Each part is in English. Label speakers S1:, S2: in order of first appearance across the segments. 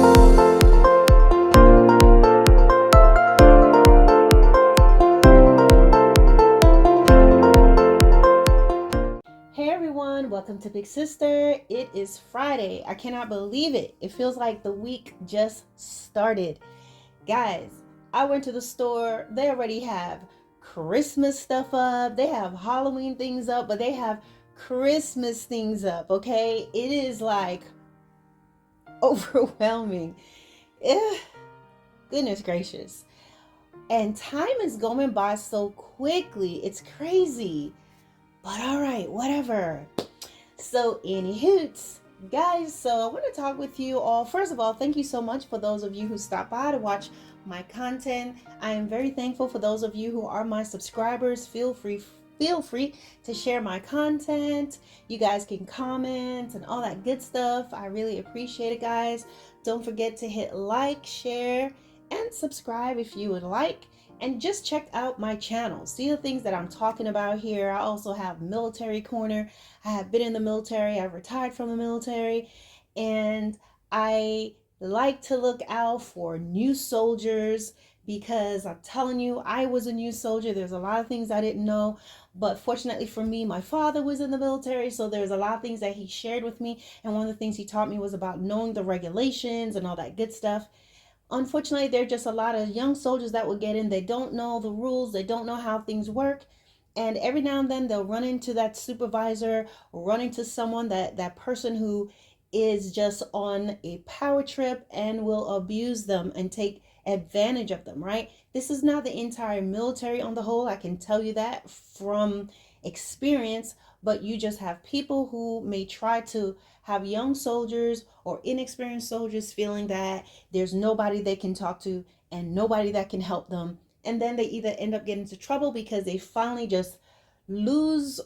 S1: Hey everyone, welcome to Big Sister. It is Friday. I cannot believe it. It feels like the week just started. Guys, I went to the store. They already have Christmas stuff up. They have Halloween things up, but they have Christmas things up, okay? It is like overwhelming. Eh, goodness gracious. And time is going by so quickly. It's crazy. But all right, whatever. So, any hoots, guys. So, I want to talk with you all. First of all, thank you so much for those of you who stopped by to watch my content. I am very thankful for those of you who are my subscribers. Feel free to share my content. You guys can comment and all that good stuff. I really appreciate it, guys. Don't forget to hit like, share, and subscribe if you would like. And just check out my channel. See the things that I'm talking about here. I also have Military Corner. I have been in the military. I've retired from the military. And I like to look out for new soldiers because I'm telling you, I was a new soldier. There's a lot of things I didn't know. But fortunately for me, my father was in the military. So there's a lot of things that he shared with me. And one of the things he taught me was about knowing the regulations and all that good stuff. Unfortunately, there are just a lot of young soldiers that will get in. They don't know the rules. They don't know how things work. And every now and then they'll run into that supervisor, run into someone, that person who is just on a power trip and will abuse them and take advantage of them, right? This is not the entire military on the whole. I can tell you that from experience, but you just have people who may try to have young soldiers or inexperienced soldiers feeling that there's nobody they can talk to and nobody that can help them. And then they either end up getting into trouble because they finally just lose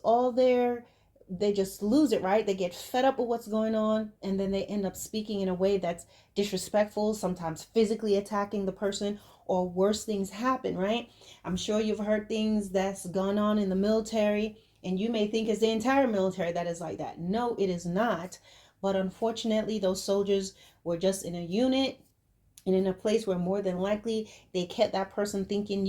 S1: they just lose it, right? They get fed up with what's going on, and then they end up speaking in a way that's disrespectful, sometimes physically attacking the person, or worse things happen, right? I'm sure you've heard things that's gone on in the military, and you may think it's the entire military that is like that. No, it is not. But unfortunately, those soldiers were just in a unit and in a place where more than likely they kept that person thinking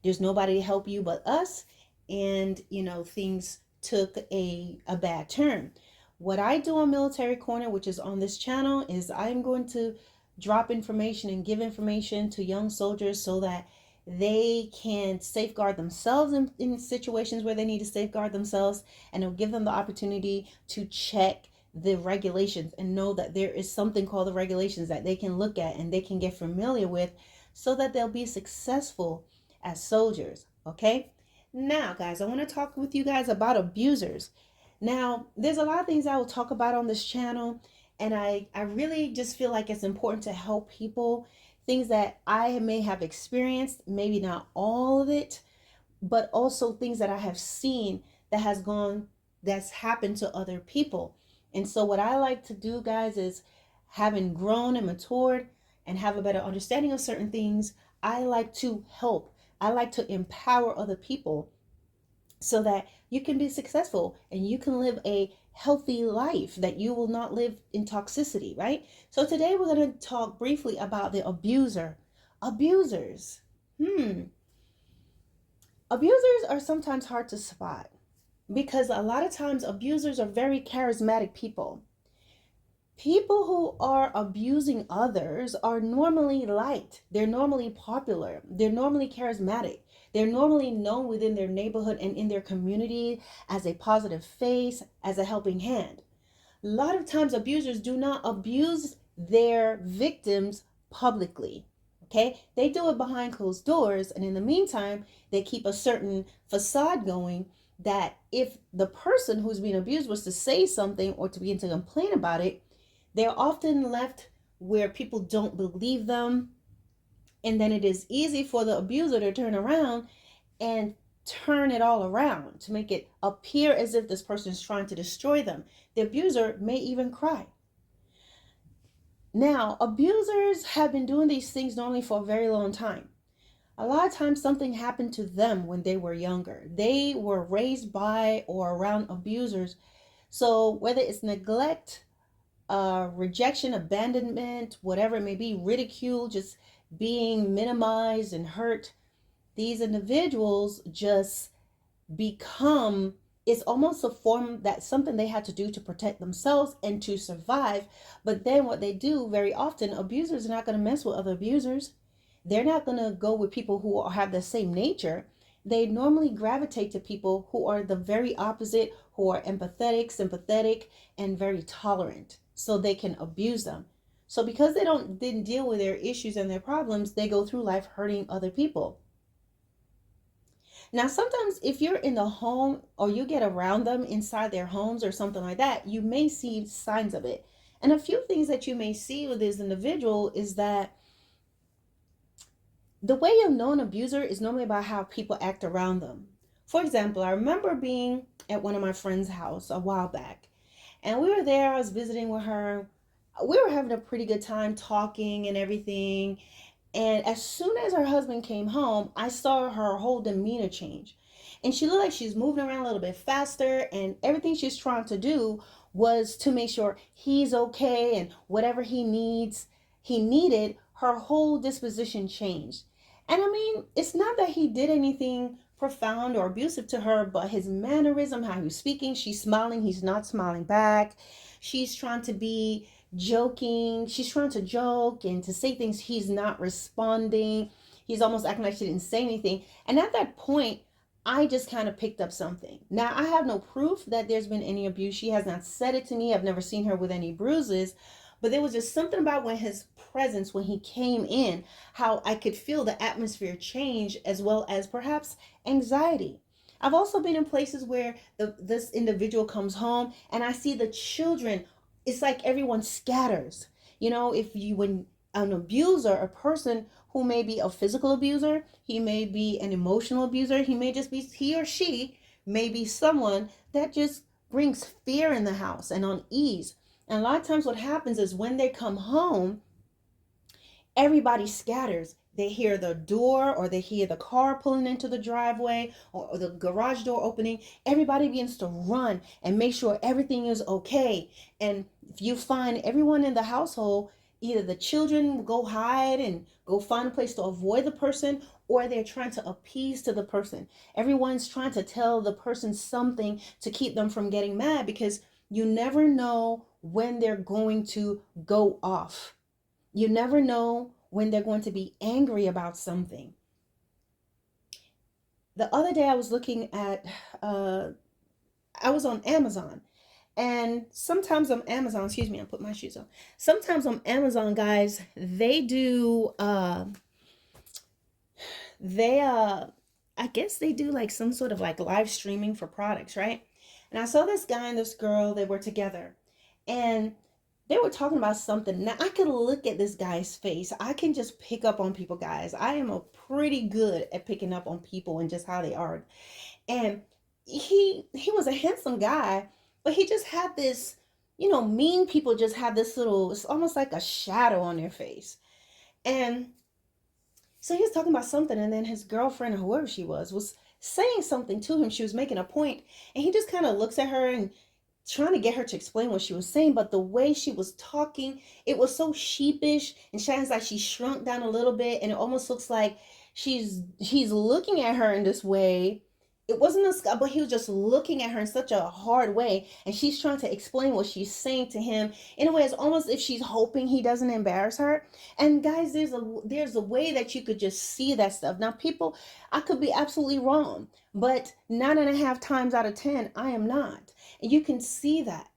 S1: there's nobody to help you but us. And, things took a bad turn. What I do on Military Corner, which is on this channel, is I'm going to drop information and give information to young soldiers so that they can safeguard themselves in situations where they need to safeguard themselves, and it'll give them the opportunity to check the regulations and know that there is something called the regulations that they can look at and they can get familiar with so that they'll be successful as soldiers. Okay, now guys, I want to talk with you guys about abusers. Now, there's a lot of things I will talk about on this channel, and I really just feel like it's important to help people. Things that I may have experienced, maybe not all of it, but also things that I have seen that's happened to other people. And so what I like to do, guys, is having grown and matured and have a better understanding of certain things, I like to help. I like to empower other people so that you can be successful and you can live a healthy life, that you will not live in toxicity, right? So today we're going to talk briefly about the abusers. Abusers are sometimes hard to spot because a lot of times abusers are very charismatic people. People who are abusing others are normally liked. They're normally popular. They're normally charismatic. They're normally known within their neighborhood and in their community as a positive face, as a helping hand. A lot of times abusers do not abuse their victims publicly. Okay, they do it behind closed doors, and in the meantime, they keep a certain facade going that if the person who's being abused was to say something or to begin to complain about it, they're often left where people don't believe them. And then it is easy for the abuser to turn around and turn it all around to make it appear as if this person is trying to destroy them. The abuser may even cry. Now, abusers have been doing these things normally for a very long time. A lot of times something happened to them when they were younger. They were raised by or around abusers. So whether it's neglect rejection, abandonment, whatever it may be, ridicule, just being minimized and hurt, these individuals just become, it's almost a form that something they had to do to protect themselves and to survive. But then what they do very often, abusers are not going to mess with other abusers. They're not going to go with people who have the same nature. They normally gravitate to people who are the very opposite, who are empathetic, sympathetic, and very tolerant, so they can abuse them. So because they didn't deal with their issues and their problems, they go through life hurting other people. Now, sometimes if you're in the home or you get around them inside their homes or something like that, you may see signs of it. And a few things that you may see with this individual is that the way you'll know an abuser is normally about how people act around them. For example, I remember being at one of my friend's house a while back, and we were there. I was visiting with her. We were having a pretty good time talking and everything. And as soon as her husband came home, I saw her whole demeanor change. And she looked like she's moving around a little bit faster, and everything she's trying to do was to make sure he's okay and whatever he needed, her whole disposition changed. And I mean, it's not that he did anything profound or abusive to her, but his mannerism, how he was speaking, she's smiling, he's not smiling back. She's trying to be joking. She's trying to joke and to say things. He's not responding. He's almost acting like she didn't say anything. And at that point, I just kind of picked up something. Now, I have no proof that there's been any abuse. She has not said it to me. I've never seen her with any bruises. But there was just something about when his presence, when he came in, how I could feel the atmosphere change, as well as perhaps anxiety. I've also been in places where this individual comes home and I see the children, it's like everyone scatters. You know, if you, when an abuser, a person who may be a physical abuser, he may be an emotional abuser, he may just be, he or she may be someone that just brings fear in the house and unease. And a lot of times what happens is when they come home, everybody scatters. They hear the door or they hear the car pulling into the driveway or the garage door opening. Everybody begins to run and make sure everything is okay. And if you find everyone in the household, either the children go hide and go find a place to avoid the person, or they're trying to appease to the person. Everyone's trying to tell the person something to keep them from getting mad, because you never know when they're going to go off. You never know when they're going to be angry about something. The other day I was looking at, I was on Amazon. And sometimes on Amazon, excuse me, I put my shoes on. Sometimes on Amazon, guys, they do, they, I guess they do like some sort of like live streaming for products, right? And I saw this guy and this girl, they were together. And they were talking about something. Now I can look at this guy's face. I can just pick up on people, guys. I am a pretty good at picking up on people and just how they are. And he was a handsome guy, but he just had this, you know, mean people just have this little, it's almost like a shadow on their face. And so he was talking about something, and then his girlfriend or whoever she was saying something to him. She was making a point, and he just kind of looks at her and trying to get her to explain what she was saying, but the way she was talking, it was so sheepish, and sounds like she shrunk down a little bit, and it almost looks like he's looking at her in this way. It wasn't a sky, but he was just looking at her in such a hard way, and she's trying to explain what she's saying to him in a way. It's almost if she's hoping he doesn't embarrass her. And guys, there's a way that you could just see that stuff. Now, people, I could be absolutely wrong, but 9.5 times out of 10, I am not. And you can see that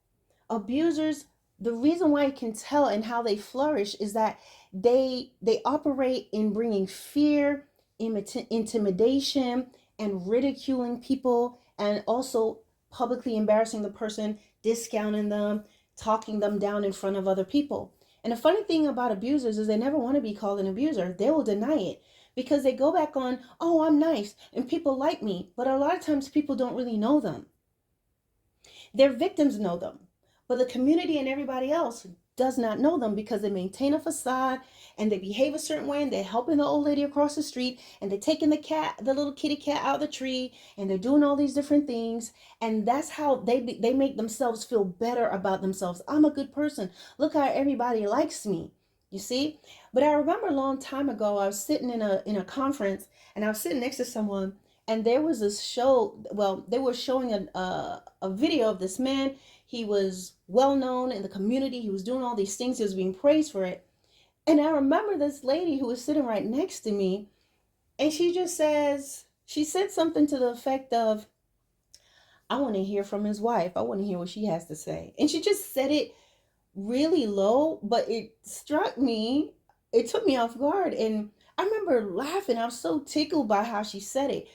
S1: abusers, the reason why you can tell and how they flourish is that they operate in bringing fear, intimidation, and ridiculing people, and also publicly embarrassing the person, discounting them, talking them down in front of other people. And the funny thing about abusers is they never want to be called an abuser. They will deny it because they go back on, oh, I'm nice and people like me. But a lot of times people don't really know them. Their victims know them, but the community and everybody else does not know them because they maintain a facade and they behave a certain way, and they're helping the old lady across the street, and they're taking the little kitty cat out of the tree, and they're doing all these different things, and that's how they make themselves feel better about themselves. I'm a good person. Look how everybody likes me. You see? But I remember a long time ago, I was sitting in a conference, and I was sitting next to someone, and there was this show. Well, they were showing a video of this man. He was well known in the community. He was doing all these things. He was being praised for it. And I remember this lady who was sitting right next to me, and she said something to the effect of, I want to hear from his wife. I want to hear what she has to say. And she just said it really low, but it struck me. It took me off guard. And I remember laughing. I was so tickled by how she said it.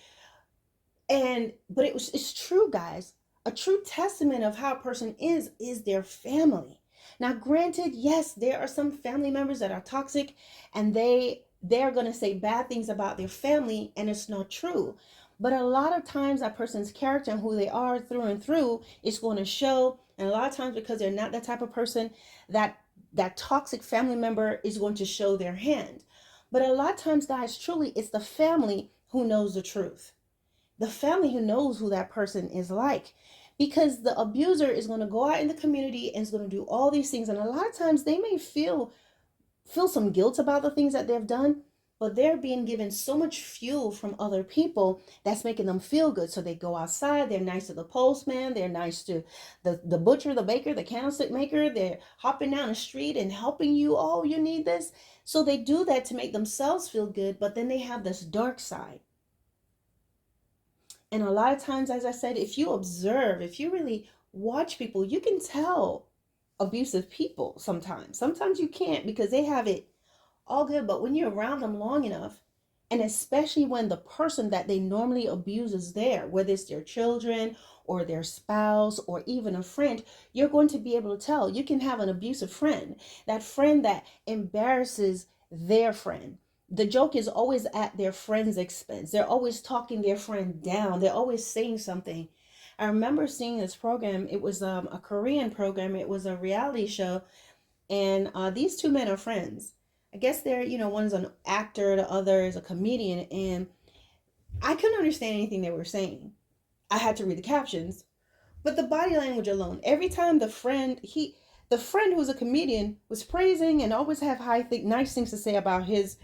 S1: And but it's true, guys. A true testament of how a person is their family. Now granted, yes, there are some family members that are toxic, and they're going to say bad things about their family, and it's not true. But a lot of times that person's character and who they are through and through is going to show. And a lot of times, because they're not that type of person, that that toxic family member is going to show their hand. But a lot of times, guys, truly it's the family who knows the truth, the family who knows who that person is like, because the abuser is going to go out in the community and is going to do all these things, and a lot of times they may feel some guilt about the things that they've done, but they're being given so much fuel from other people that's making them feel good. So they go outside, they're nice to the postman, they're nice to the butcher, the baker, the candlestick maker, they're hopping down the street and helping you. Oh, you need this. So they do that to make themselves feel good, but then they have this dark side. And a lot of times, as I said, if you observe, if you really watch people, you can tell abusive people sometimes. Sometimes you can't because they have it all good. But when you're around them long enough, and especially when the person that they normally abuse is there, whether it's their children or their spouse or even a friend, you're going to be able to tell. You can have an abusive friend, that friend that embarrasses their friend. The joke is always at their friend's expense. They're always talking their friend down. They're always saying something. I remember seeing this program. It was a Korean program. It was a reality show, and these two men are friends. I guess they're, one's an actor, the other is a comedian, and I couldn't understand anything they were saying. I had to read the captions, but the body language alone, every time the friend who was a comedian was praising and always have nice things to say about his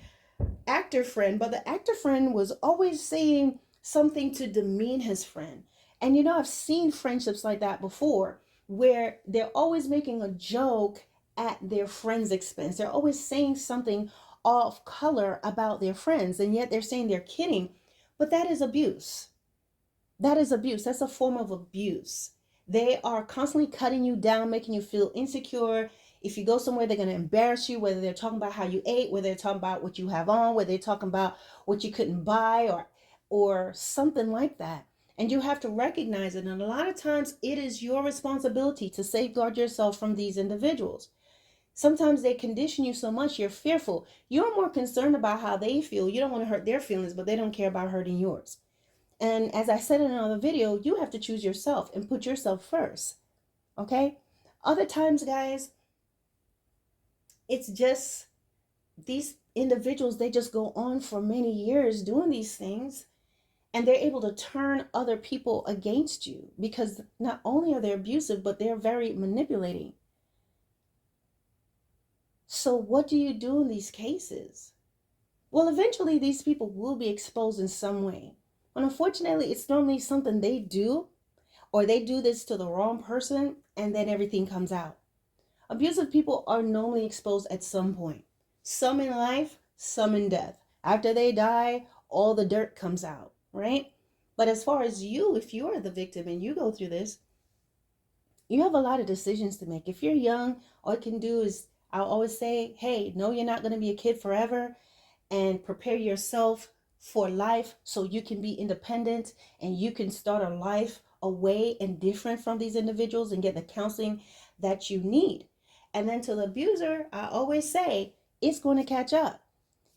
S1: actor friend, but the actor friend was always saying something to demean his friend. And I've seen friendships like that before, where they're always making a joke at their friend's expense. They're always saying something off color about their friends, and yet they're saying they're kidding. But that is abuse. That is abuse. That's a form of abuse. They are constantly cutting you down, making you feel insecure. If you go somewhere, they're going to embarrass you, whether they're talking about how you ate, whether they're talking about what you have on, whether they're talking about what you couldn't buy, or something like that. And you have to recognize it. And a lot of times it is your responsibility to safeguard yourself from these individuals. Sometimes they condition you so much you're fearful. You're more concerned about how they feel. You don't want to hurt their feelings, but they don't care about hurting yours. And as I said in another video, you have to choose yourself and put yourself first. Okay? Other times, guys, it's just these individuals, they just go on for many years doing these things, and they're able to turn other people against you because not only are they abusive, but they're very manipulating. So what do you do in these cases? Well, eventually these people will be exposed in some way. And unfortunately, it's normally something they do, or they do this to the wrong person, and then everything comes out. Abusive people are normally exposed at some point. Some in life, some in death. After they die, all the dirt comes out, right? But as far as you, if you are the victim and you go through this, you have a lot of decisions to make. If you're young, all you can do is, I'll always say, hey, no, you're not going to be a kid forever, and prepare yourself for life so you can be independent and you can start a life away and different from these individuals and get the counseling that you need. And then to the abuser, I always say, it's going to catch up.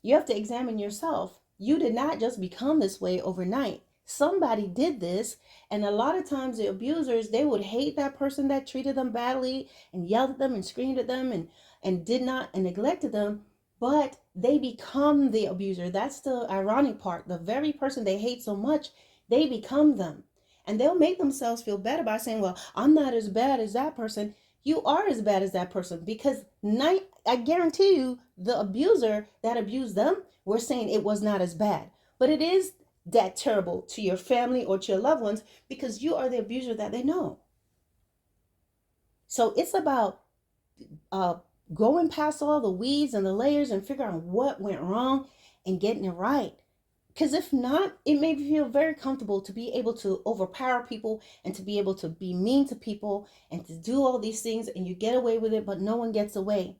S1: You have to examine yourself. You did not just become this way overnight. Somebody did this. And a lot of times the abusers, they would hate that person that treated them badly and yelled at them and screamed at them and did not and neglected them, but they become the abuser. That's the ironic part. The very person they hate so much, they become them. And they'll make themselves feel better by saying, well, I'm not as bad as that person. You are as bad as that person, because I guarantee you the abuser that abused them, we're saying it was not as bad. But it is that terrible to your family or to your loved ones, because you are the abuser that they know. So it's about uh, going past all the weeds and the layers and figuring out what went wrong and getting it right. Because if not, it may feel very comfortable to be able to overpower people and to be able to be mean to people and to do all these things, and you get away with it, but no one gets away.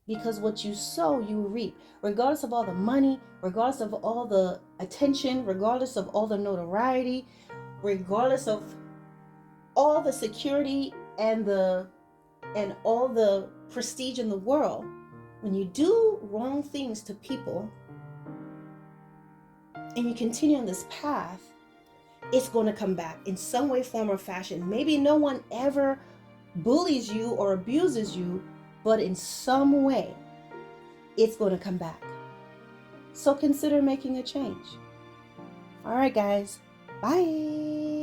S1: Because what you sow, you reap. Regardless of all the money, regardless of all the attention, regardless of all the notoriety, regardless of all the security and all the prestige in the world, when you do wrong things to people and you continue on this path, it's going to come back in some way, form, or fashion. Maybe no one ever bullies you or abuses you, but in some way, it's going to come back. So consider making a change. All right, guys. Bye.